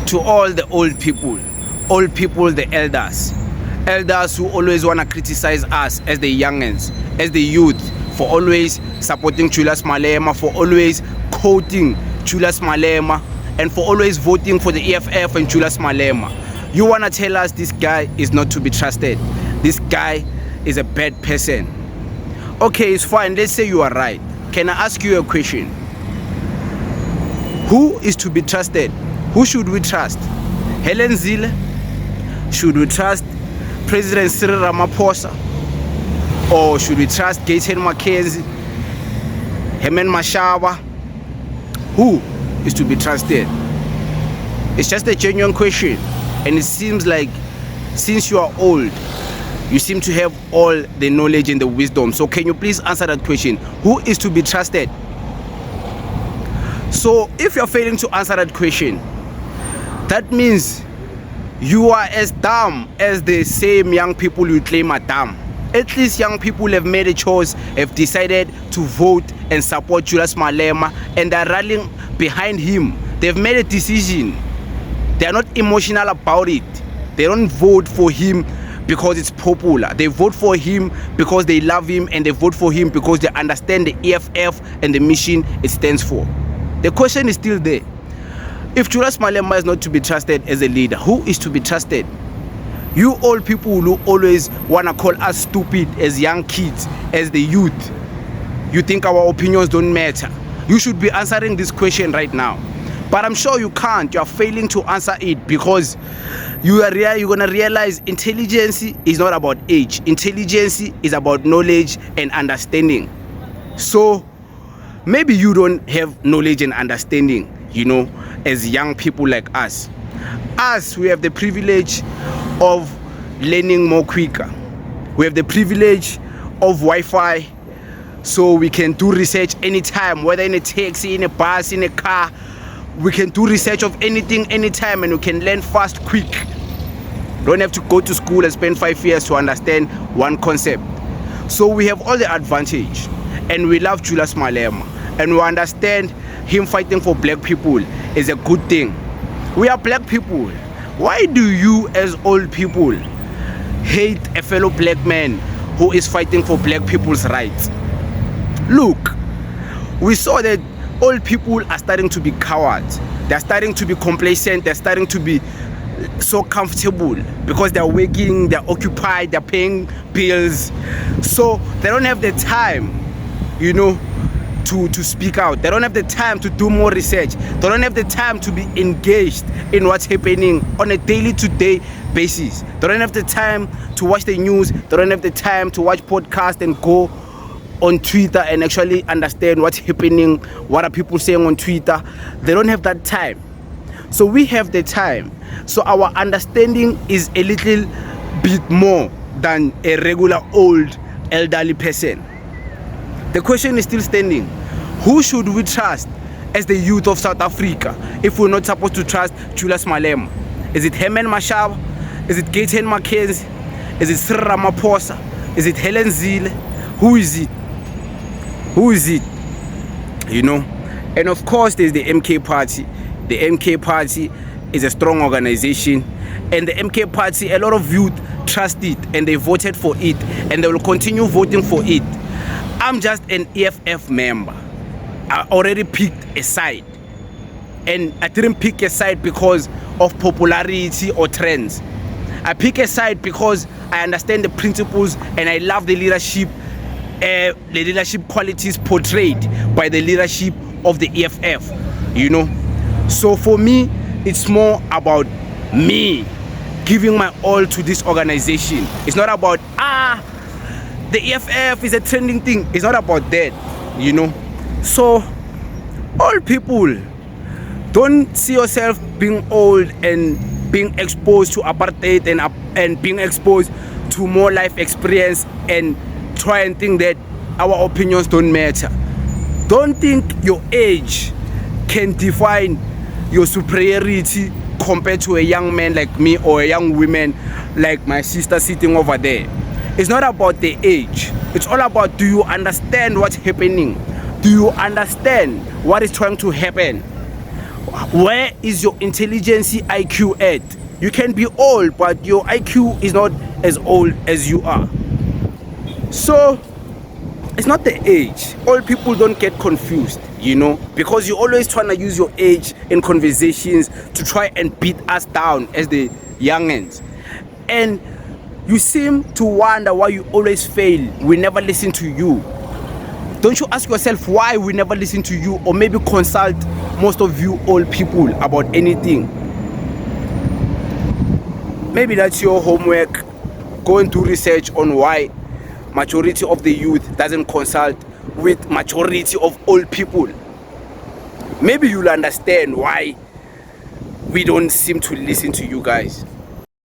to all the old people, the elders who always want to criticize us as the youngins, as the youth, for always supporting Julius Malema, for always quoting Julius Malema, and for always voting for the EFF and Julius Malema. You want to tell us this guy is not to be trusted? This guy is a bad person. Okay, it's fine. Let's say you are right. Can I ask you a question? Who is to be trusted? Who should we trust? Helen Zille? Should we trust President Cyril Ramaphosa? Or should we trust Gaten Mackenzie? Herman Mashaba? Who is to be trusted? It's just a genuine question. And it seems like since you are old, you seem to have all the knowledge and the wisdom. So can you please answer that question? Who is to be trusted? So if you're failing to answer that question, that means you are as dumb as the same young people you claim are dumb. At least young people have made a choice, have decided to vote and support Julius Malema, and they're rallying behind him. They've made a decision. They're not emotional about it. They don't vote for him because it's popular. They vote for him because they love him, and they vote for him because they understand the EFF and the mission it stands for. The question is still there. If Julius Malema is not to be trusted as a leader, who is to be trusted? You old people who always want to call us stupid as young kids, as the youth, you think our opinions don't matter. You should be answering this question right now. But I'm sure you can't. You are failing to answer it because you're going to realize intelligence is not about age. Intelligence is about knowledge and understanding. So maybe you don't have knowledge and understanding, as young people like us. Us, we have the privilege of learning more quicker. We have the privilege of Wi-Fi, so we can do research anytime, whether in a taxi, in a bus, in a car. We can do research of anything, anytime, and we can learn fast, quick. Don't have to go to school and spend 5 years to understand one concept. So we have all the advantage, and we love Julius Malema, and we understand him fighting for black people is a good thing. We are black people. Why do you as old people hate a fellow black man who is fighting for black people's rights? Look, we saw that old people are starting to be cowards. They're starting to be complacent. They're starting to be so comfortable because they're working, they're occupied, they're paying bills. So they don't have the time, to speak out. They don't have the time to do more research. They don't have the time to be engaged in what's happening on a daily to day basis. They don't have the time to watch the news. They don't have the time to watch podcasts and go on Twitter and actually understand what's happening, what are people saying on Twitter. They don't have that time. So we have the time. So our understanding is a little bit more than a regular old elderly person. The question is still standing. Who should we trust as the youth of South Africa if we're not supposed to trust Julius Malema? Is it Herman Mashaba? Is it Gaten Mackenzie? Is it Cyril Ramaphosa? Is it Helen Zille? Who is it? Who is it? And of course there's the MK Party. The MK Party is a strong organization, and the MK Party, a lot of youth trust it and they voted for it, and they will continue voting for it. I'm just an EFF member. I already picked a side, and I didn't pick a side because of popularity or trends. I pick a side because I understand the principles and I love the leadership qualities portrayed by the leadership of the EFF, So for me, it's more about me giving my all to this organization. It's not about, the EFF is a trending thing. It's not about that, So, all people, don't see yourself being old and being exposed to apartheid and being exposed to more life experience and try and think that our opinions don't matter. Don't think your age can define your superiority compared to a young man like me or a young woman like my sister sitting over there. It's not about the age. It's all about, do you understand what's happening? Do you understand what is trying to happen? Where is your intelligence IQ at? You can be old, but your IQ is not as old as you are. So it's not the age. Old people don't get confused, you know, because you're always trying to use your age in conversations to try and beat us down as the youngins. And you seem to wonder why you always fail. We never listen to you. Don't you ask yourself why we never listen to you, or maybe consult most of you old people about anything? Maybe that's your homework. Go and do research on why majority of the youth doesn't consult with majority of old people. Maybe you'll understand why we don't seem to listen to you guys.